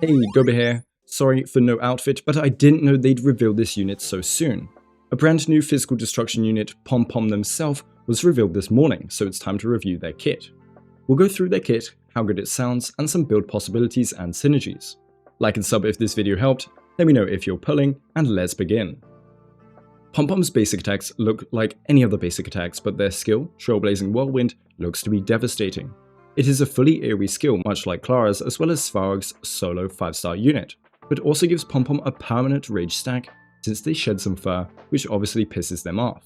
Hey, Guoba here. Sorry for no outfit, but I didn't know they'd reveal this unit so soon. A brand new physical destruction unit, Pom-Pom themselves, was revealed this morning, so it's time to review their kit. We'll go through their kit, how good it sounds, and some build possibilities and synergies. Like and sub if this video helped, let me know if you're pulling, and let's begin. Pom-Pom's basic attacks look like any other basic attacks, but their skill, Trailblazing Whirlwind, looks to be devastating. It is a fully AoE skill, much like Clara's, as well as Svarog's solo 5-star unit, but also gives Pom-Pom a permanent rage stack since they shed some fur, which obviously pisses them off.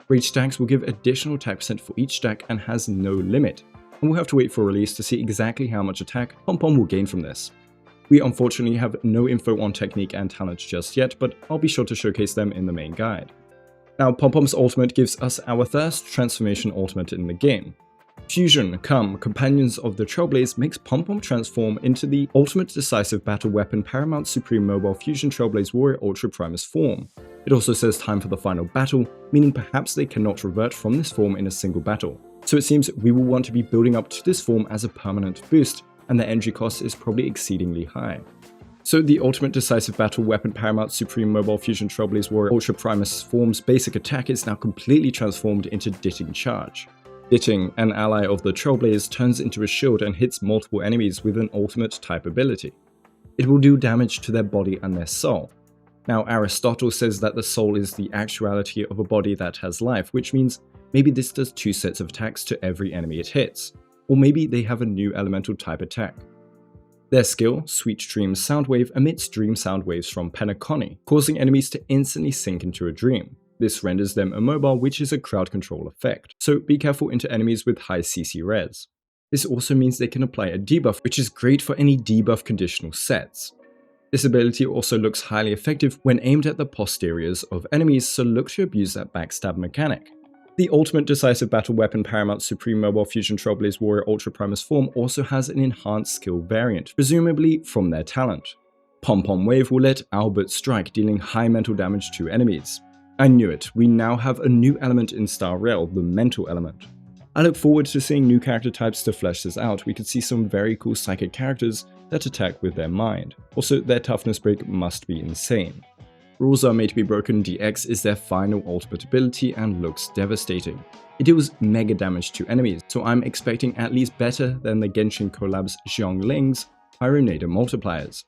Rage stacks will give additional attack percent for each stack and has no limit, and we'll have to wait for release to see exactly how much attack Pom-Pom will gain from this. We unfortunately have no info on technique and talent just yet, but I'll be sure to showcase them in the main guide. Now, Pom-Pom's ultimate gives us our first transformation ultimate in the game. Fusion, Companions of the Trailblaze makes Pom-Pom transform into the ultimate decisive battle weapon Paramount Supreme Mobile Fusion Trailblaze Warrior Ultra Primus form. It also says time for the final battle, meaning perhaps they cannot revert from this form in a single battle. So it seems we will want to be building up to this form as a permanent boost, and the energy cost is probably exceedingly high. So the ultimate decisive battle weapon Paramount Supreme Mobile Fusion Trailblaze Warrior Ultra Primus form's basic attack is now completely transformed into Ditting Charge. Ditting, an ally of the Trailblaze, turns into a shield and hits multiple enemies with an ultimate type ability. It will do damage to their body and their soul. Now, Aristotle says that the soul is the actuality of a body that has life, which means maybe this does 2 sets of attacks to every enemy it hits, or maybe they have a new elemental type attack. Their skill, Sweet Dream Soundwave, emits dream sound waves from Penacony, causing enemies to instantly sink into a dream. This renders them immobile, which is a crowd control effect, so be careful into enemies with high CC res. This also means they can apply a debuff, which is great for any debuff conditional sets. This ability also looks highly effective when aimed at the posteriors of enemies, so look to abuse that backstab mechanic. The ultimate decisive battle weapon Paramount Supreme Mobile Fusion Trailblaze Warrior Ultra Primus form also has an enhanced skill variant, presumably from their talent. Pom-Pom Wave will let Albert strike, dealing high mental damage to enemies. I knew it, we now have a new element in Star Rail, the mental element. I look forward to seeing new character types to flesh this out. We could see some very cool psychic characters that attack with their mind. Also, their toughness break must be insane. Rules are made to be broken. DX is their final ultimate ability and looks devastating. It deals mega damage to enemies, so I'm expecting at least better than the Genshin collab's Xiangling's Pyronada multipliers.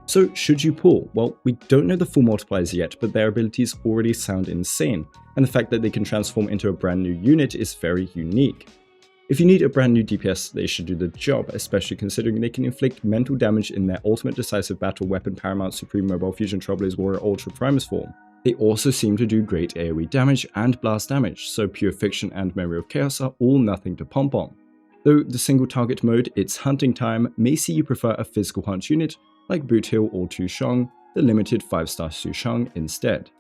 So should you pull? Well, we don't know the full multipliers yet, but their abilities already sound insane, and the fact that they can transform into a brand new unit is very unique. If you need a brand new DPS, they should do the job, especially considering they can inflict mental damage in their ultimate decisive battle weapon Paramount Supreme Mobile Fusion Trailblaze Warrior Ultra Primus form. They also seem to do great AoE damage and blast damage, so Pure Fiction and Memory of Chaos are all nothing to Pom-Pom. Though the single target mode, It's Hunting Time, may see you prefer a physical hunt unit like Boot Hill or Tushang, the limited 5-star Sushang instead.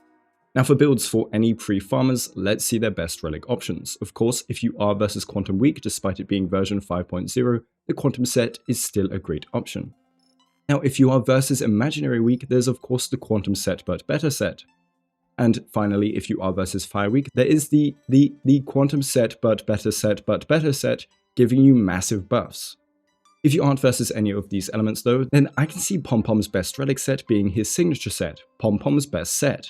Now for builds for any pre-farmers, let's see their best relic options. Of course, if you are versus Quantum weak, despite it being version 5.0, the Quantum set is still a great option. Now if you are versus Imaginary weak, there's of course the Quantum set but better set. And finally, if you are versus Fire weak, there is the Quantum set but better set, giving you massive buffs. If you aren't versus any of these elements though, then I can see Pom-Pom's best relic set being his signature set, Pom-Pom's best set.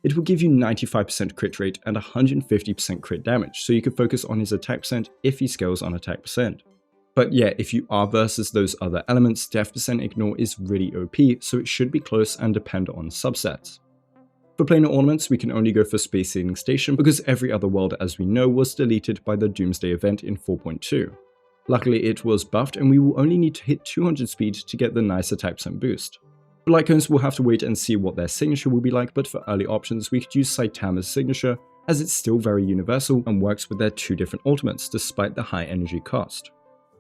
It will give you 95% crit rate and 150% crit damage, so you can focus on his attack percent if he scales on attack percent. But yeah, if you are versus those other elements, def percent ignore is really OP, so it should be close and depend on subsets. For planar ornaments, we can only go for Space Sailing Station because every other world as we know was deleted by the Doomsday event in 4.2. Luckily it was buffed and we will only need to hit 200 speed to get the nice attack percent boost. For Lycones, we'll have to wait and see what their signature will be like, but for early options we could use Saitama's signature as it's still very universal and works with their 2 different ultimates despite the high energy cost.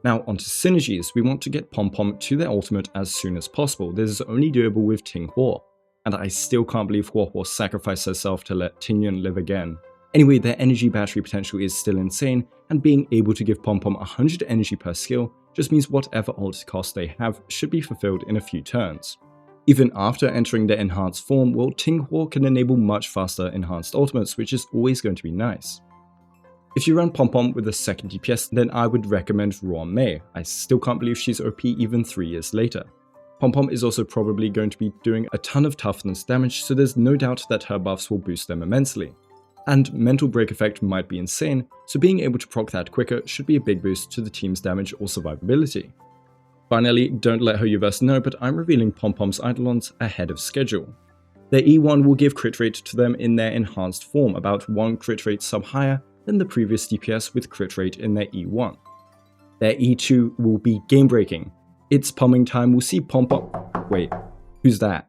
Now onto Synergies, we want to get Pom-Pom to their ultimate as soon as possible. This is only doable with Ting Huo, and I still can't believe Huo sacrificed herself to let Tingyun live again. Anyway, their energy battery potential is still insane, and being able to give Pom-Pom 100 energy per skill just means whatever ult cost they have should be fulfilled in a few turns. Even after entering their enhanced form, well, Ting Huo can enable much faster enhanced ultimates, which is always going to be nice. If you run Pom-Pom with a second DPS, then I would recommend Ruan Mei. I still can't believe she's OP even 3 years later. Pom-Pom is also probably going to be doing a ton of toughness damage, so there's no doubt that her buffs will boost them immensely. And Mental Break effect might be insane, so being able to proc that quicker should be a big boost to the team's damage or survivability. Finally, don't let Ho Yuverse know, but I'm revealing Pom-Pom's Eidolons ahead of schedule. Their E1 will give crit rate to them in their enhanced form, about 1 crit rate sub higher than the previous DPS with crit rate in their E1. Their E2 will be game breaking. It's pomming time, we'll see Pom-Pom. Wait, who's that?